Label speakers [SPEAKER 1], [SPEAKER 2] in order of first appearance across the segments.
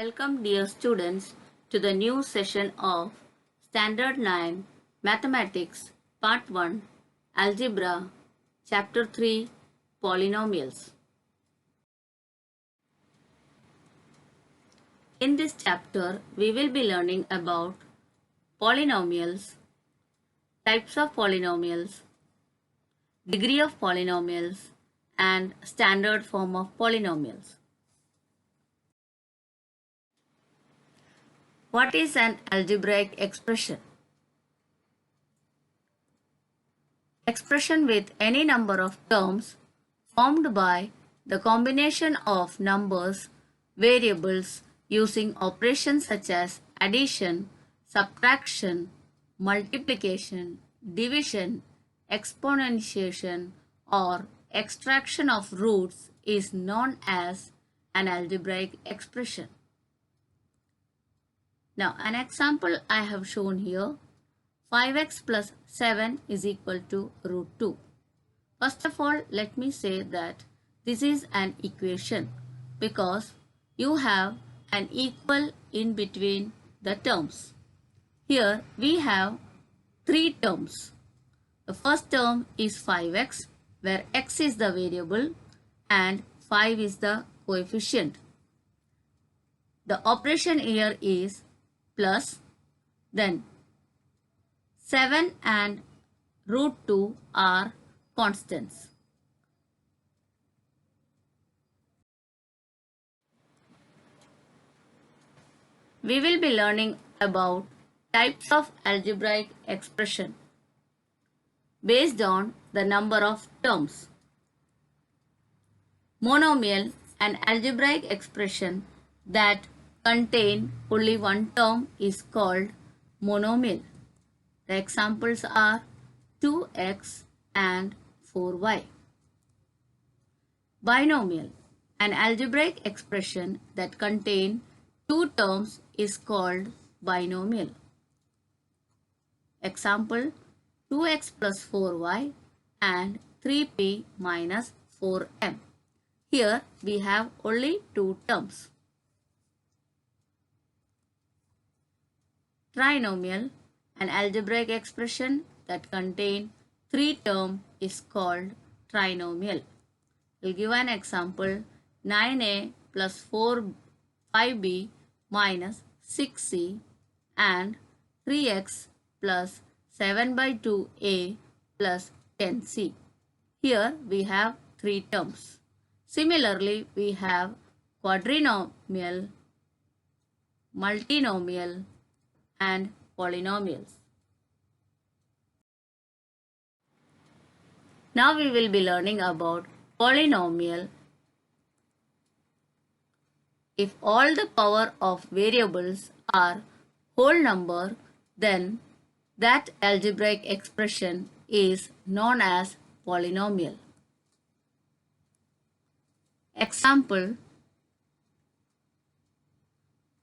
[SPEAKER 1] Welcome dear students to the new session of Standard 9 Mathematics Part 1 Algebra Chapter 3 Polynomials. In this chapter we will be learning about polynomials, types of polynomials, degree of polynomials and standard form of polynomials. What is an algebraic expression? Expression with any number of terms formed by the combination of numbers, variables using operations such as addition, subtraction, multiplication, division, exponentiation or extraction of roots is known as an algebraic expression. Now an example I have shown here, 5x plus 7 is equal to root 2. First of all, let me say that this is an equation because you have an equal in between the terms. Here we have three terms. The first term is 5x where x is the variable and 5 is the coefficient. The operation here is plus, then 7 and root 2 are constants. We will be learning about types of algebraic expression based on the number of terms. Monomial, an algebraic expression that contain only one term, is called monomial. The examples are 2x and 4y. Binomial, an algebraic expression that contain two terms, is called binomial. Example 2x plus 4y and 3p minus 4m. Here we have only two terms. Trinomial, an algebraic expression that contain three terms, is called trinomial. We'll give an example 9a plus 5b minus 6c and 3x plus 7 by 2a plus 10c. Here we have three terms. Similarly, we have quadrinomial, multinomial and polynomials. Now we will be learning about polynomial. If all the power of variables are whole number, then that algebraic expression is known as polynomial. Example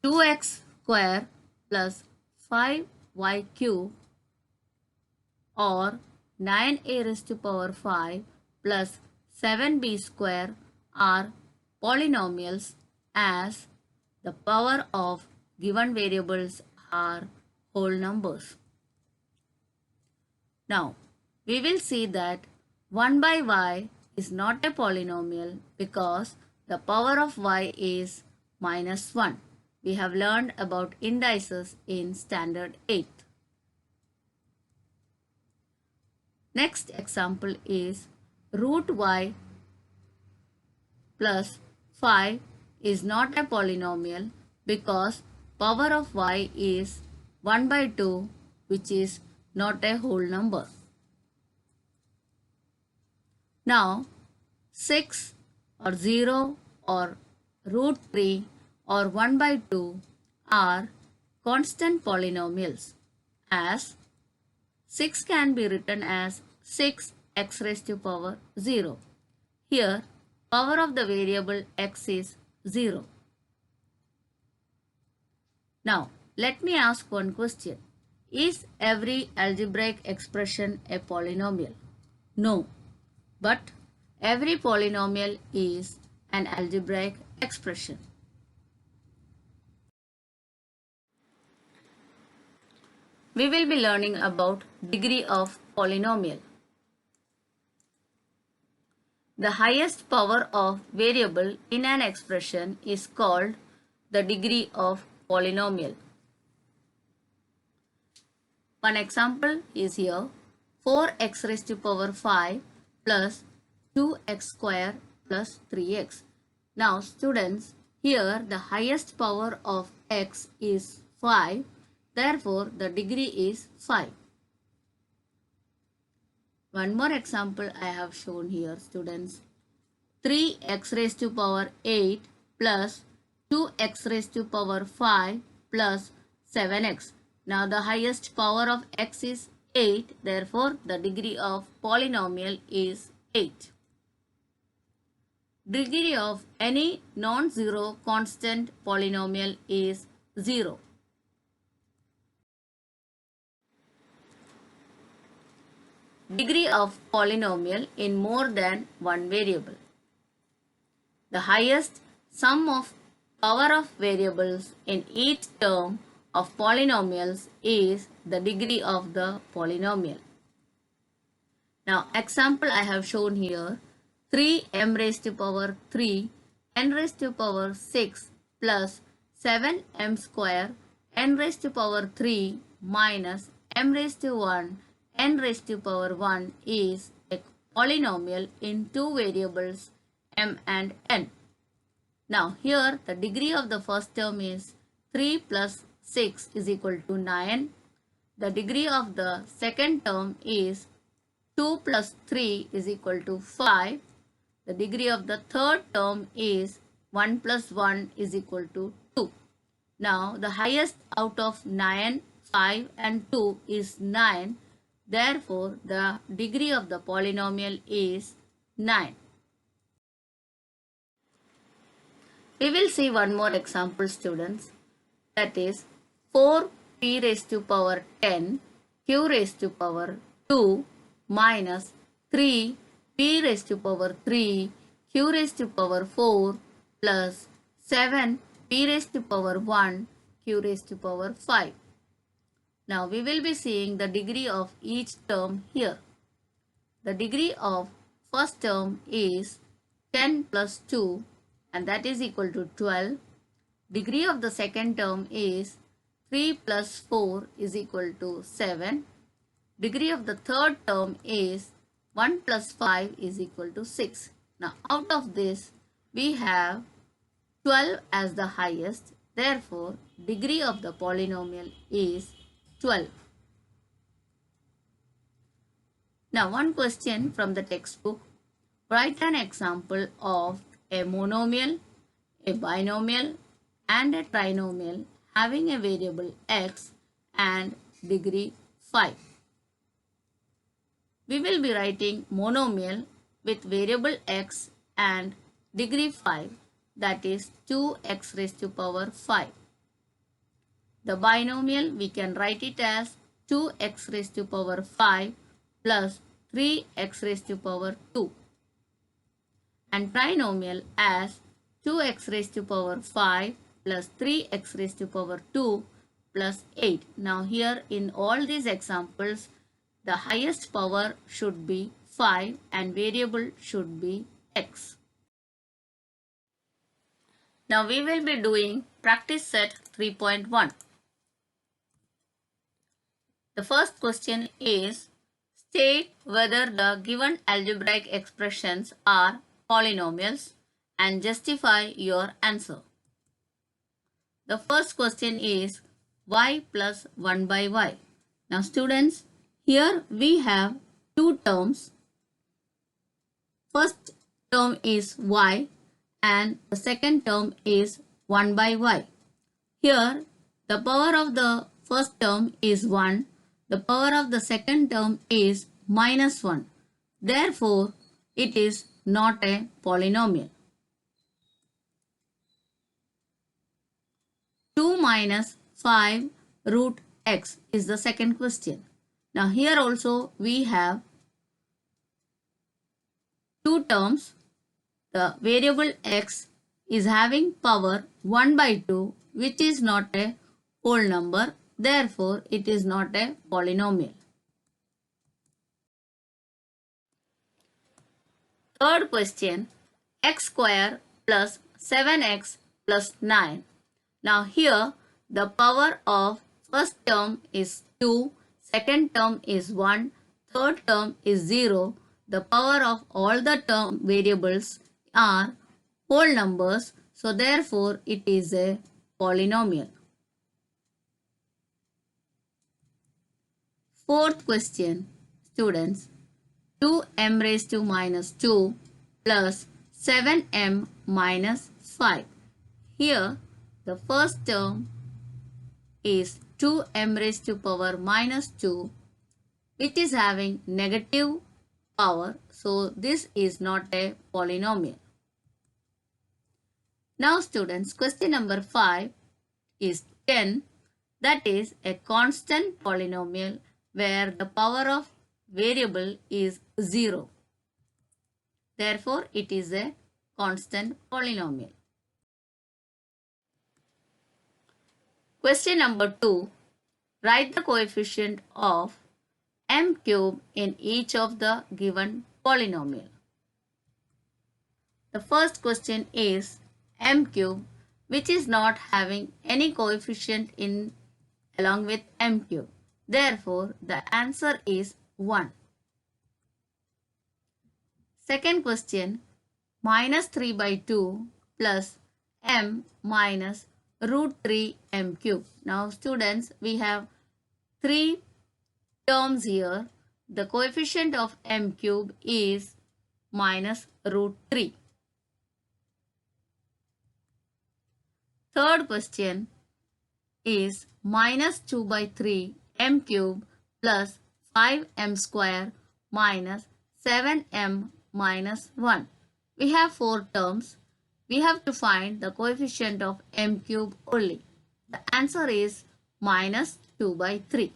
[SPEAKER 1] 2x square plus 5y cube or 9a raised to power 5 plus 7b square are polynomials as the power of given variables are whole numbers. Now we will see that 1 by y is not a polynomial because the power of y is minus 1. We have learned about indices in standard 8. Next example is root y plus 5 is not a polynomial because power of y is 1 by 2, which is not a whole number. Now 6 or 0 or root 3 or 1 by 2 are constant polynomials as 6 can be written as 6x raised to power 0. Here power of the variable x is 0. Now let me ask one question. Is every algebraic expression a polynomial? No, but every polynomial is an algebraic expression. we will be learning about degree of polynomial. The highest power of variable in an expression is called the degree of polynomial. One example is here, 4x raised to power 5 plus 2x square plus 3x. Now students, here the highest power of x is 5, therefore the degree is 5. One more example I have shown here students, 3x raised to power 8 plus 2x raised to power 5 plus 7x. Now the highest power of x is 8, therefore the degree of polynomial is 8. Degree of any non-zero constant polynomial is 0. Degree of polynomial in more than one variable. The highest sum of power of variables in each term of polynomials is the degree of the polynomial. Now example I have shown here, 3m raised to power 3 n raised to power 6 plus 7m square n raised to power 3 minus m raised to 1 n raised to power 1 is a polynomial in two variables m and n. Now here the degree of the first term is 3 plus 6 is equal to 9. The degree of the second term is 2 plus 3 is equal to 5. The degree of the third term is 1 plus 1 is equal to 2. Now the highest out of 9, 5 and 2 is 9. Therefore the degree of the polynomial is 9. We will see one more example students, that is 4p raised to power 10 q raised to power 2 minus 3p raised to power 3 q raised to power 4 plus 7p raised to power 1 q raised to power 5. Now we will be seeing the degree of each term here. The degree of first term is 10 plus 2 and that is equal to 12. Degree of the second term is 3 plus 4 is equal to 7. Degree of the third term is 1 plus 5 is equal to 6. Now out of this we have 12 as the highest. Therefore degree of the polynomial is 12. Now one question from the textbook. Write an example of a monomial, a binomial and a trinomial having a variable x and degree 5. We will be writing monomial with variable x and degree 5, that is 2x raised to power 5. The binomial we can write it as 2x raised to power 5 plus 3x raised to power 2. And trinomial as 2x raised to power 5 plus 3x raised to power 2 plus 8. Now here in all these examples, the highest power should be 5 and variable should be x. Now we will be doing practice set 3.1. The first question is, state whether the given algebraic expressions are polynomials and justify your answer. The first question is y plus 1 by y. Now students, here we have two terms. First term is y and the second term is 1 by y. Here the power of the first term is 1. The power of the second term is minus 1. Therefore, it is not a polynomial. 2 minus 5 root x is the second question. Now here also we have two terms. The variable x is having power 1 by 2, which is not a whole number. Therefore, it is not a polynomial. Third question, x square plus 7x plus 9. Now here the power of first term is 2, second term is 1, third term is 0. The power of all the term variables are whole numbers. So therefore it is a polynomial. Fourth question, students. 2m raised to minus 2 plus 7m minus 5. Here the first term is 2m raised to power minus 2, which is having negative power. So this is not a polynomial. Now students, question number 5 is 10. That is a constant polynomial where the power of variable is 0. Therefore, it is a constant polynomial. Question number 2. Write the coefficient of m cube in each of the given polynomial. The first question is m cube, which is not having any coefficient in along with m cube. Therefore, the answer is 1. Second question, minus 3 by 2 plus m minus root 3 m cube. Now students, we have 3 terms here. The coefficient of m cube is minus root 3. Third question is minus 2 by 3 m cube plus 5m square minus 7m minus 1. We have 4 terms. We have to find the coefficient of m cube only. The answer is minus 2 by 3.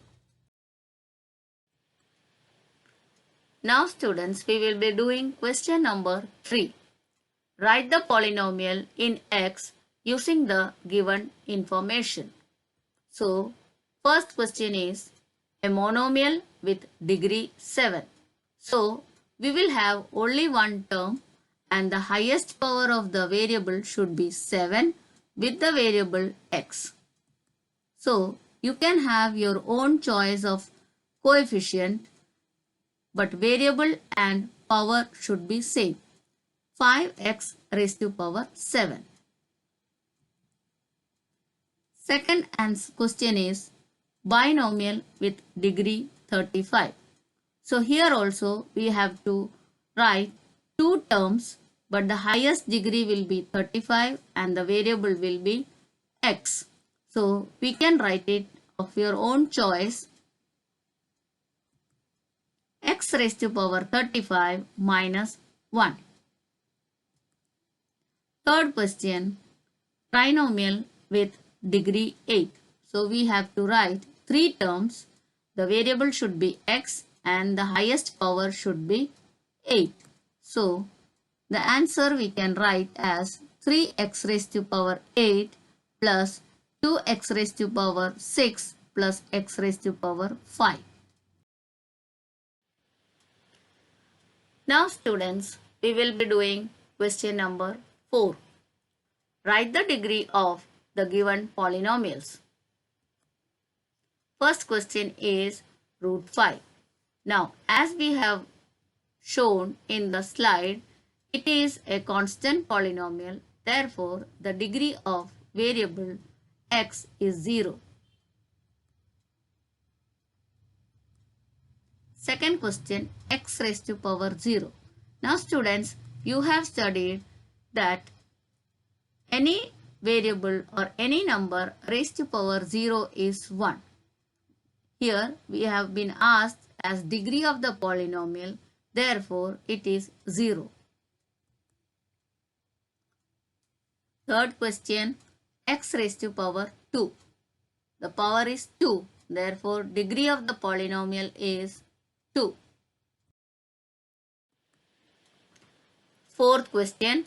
[SPEAKER 1] Now students, we will be doing question number 3. Write the polynomial in x using the given information. So, first question is a monomial with degree 7. So, we will have only one term and the highest power of the variable should be 7 with the variable x. So, you can have your own choice of coefficient, but variable and power should be same. 5x raised to power 7. Second question is binomial with degree 35. So here also we have to write 2 terms, but the highest degree will be 35 and the variable will be x. So we can write it of your own choice. X raised to power 35 minus 1. Third question, trinomial with degree 8. So we have to write 3 terms. The variable should be x and the highest power should be 8. So the answer we can write as 3x raised to power 8 plus 2x raised to power 6 plus x raised to power 5. Now students, we will be doing question number 4. Write the degree of the given polynomials. First question is root 5. Now, as we have shown in the slide, it is a constant polynomial. Therefore, the degree of variable x is 0. Second question, x raised to power 0. Now students, you have studied that any variable or any number raised to power 0 is 1. Here we have been asked as degree of the polynomial, therefore it is 0. Third question, x raised to power 2. The power is 2, therefore degree of the polynomial is 2. Fourth question,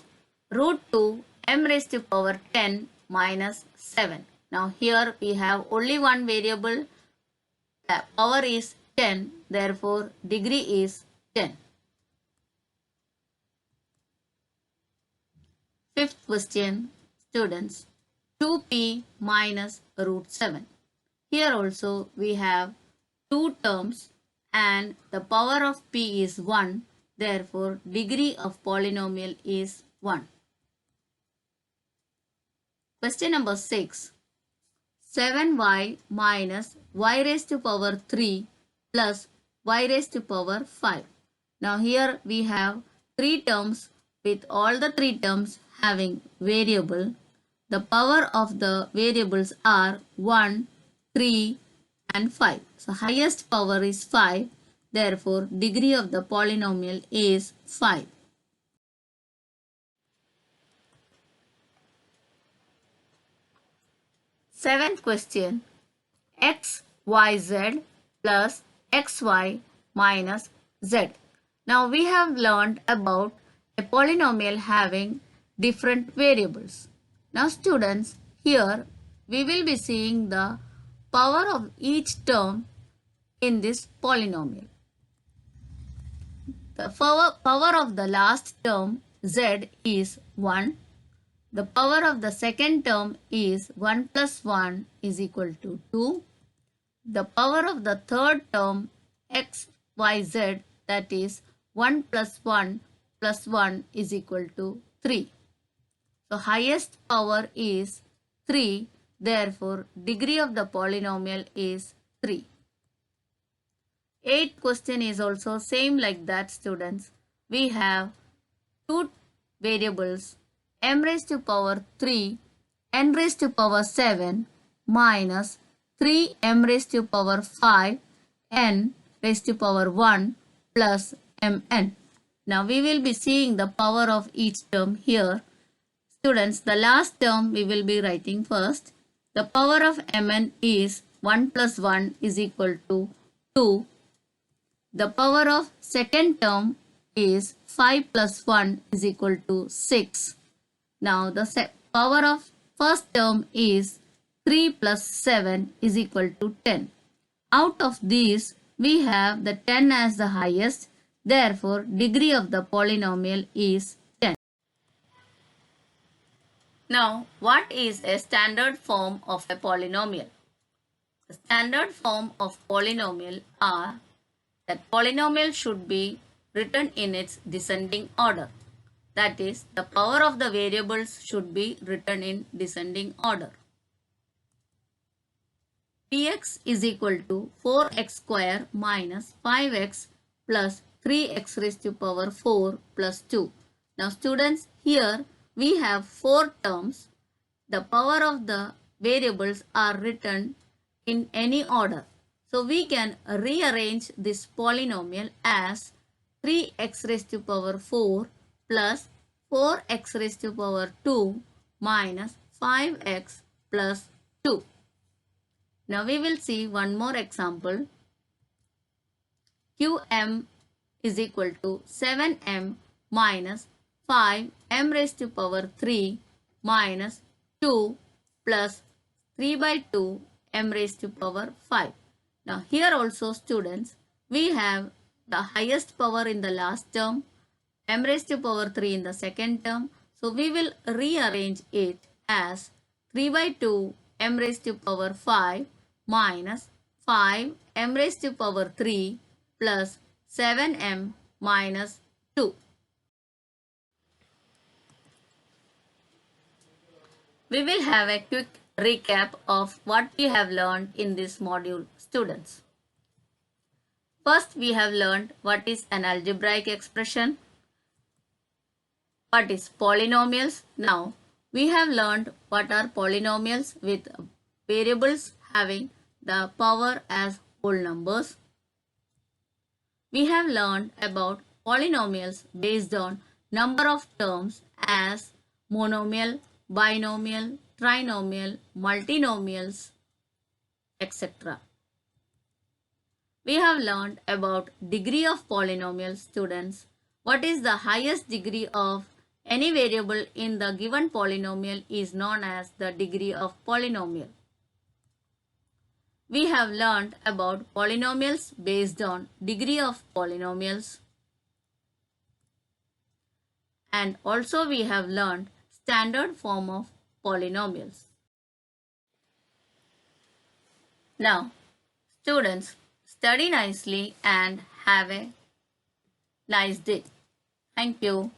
[SPEAKER 1] root 2 m raised to power 10 minus 7. Now here we have only one variable. The power is 10. Therefore, degree is 10. Fifth question, students. 2p minus root 7. Here also we have two terms and the power of p is 1. Therefore, degree of polynomial is 1. Question number 6. 7y minus y raised to power 3 plus y raised to power 5. Now here we have three terms with all the three terms having variable. The power of the variables are 1, 3 and 5. So highest power is 5. Therefore, degree of the polynomial is 5. Seventh question. X, y, z plus xy minus z. Now we have learned about a polynomial having different variables. Now students, here we will be seeing the power of each term in this polynomial. The power of the last term z is 1. The power of the second term is 1 plus 1 is equal to 2. The power of the third term x, y, z, that is 1 plus 1 plus 1 is equal to 3. So highest power is 3. Therefore, degree of the polynomial is 3. Eighth question is also same like that, students. We have two variables, m raised to power 3, n raised to power 7 minus 3m raised to power 5, n raised to power 1 plus mn. Now we will be seeing the power of each term here. Students, the last term we will be writing first. The power of mn is 1 plus 1 is equal to 2. The power of second term is 5 plus 1 is equal to 6. Now the power of first term is 3 plus 7 is equal to 10. Out of these, we have the 10 as the highest. Therefore, degree of the polynomial is 10. Now, what is a standard form of a polynomial? The standard form of polynomial are that polynomial should be written in its descending order. That is, the power of the variables should be written in descending order. Px is equal to 4x square minus 5x plus 3x raised to power 4 plus 2. Now students, here we have 4 terms. The power of the variables are written in any order. So we can rearrange this polynomial as 3x raised to power 4 plus 4x raised to power 2 minus 5x plus 2. Now we will see one more example. Qm is equal to 7m minus 5m raised to power 3 minus 2 plus 3 by 2 m raised to power 5. Now here also students, we have the highest power in the last term, m raised to power 3 in the second term. So we will rearrange it as 3 by 2 m raised to power 5 minus 5 m raised to power 3 plus 7m minus 2. We will have a quick recap of what we have learned in this module, students. First, we have learned what is an algebraic expression, what is polynomials. Now, we have learned what are polynomials with variables having the power as whole numbers. We have learned about polynomials based on number of terms as monomial, binomial, trinomial, multinomials, etc. We have learned about degree of polynomials, students. What is the highest degree of any variable in the given polynomial is known as the degree of polynomial. We have learned about polynomials based on degree of polynomials, and also we have learned standard form of polynomials. Now, students, study nicely and have a nice day. Thank you.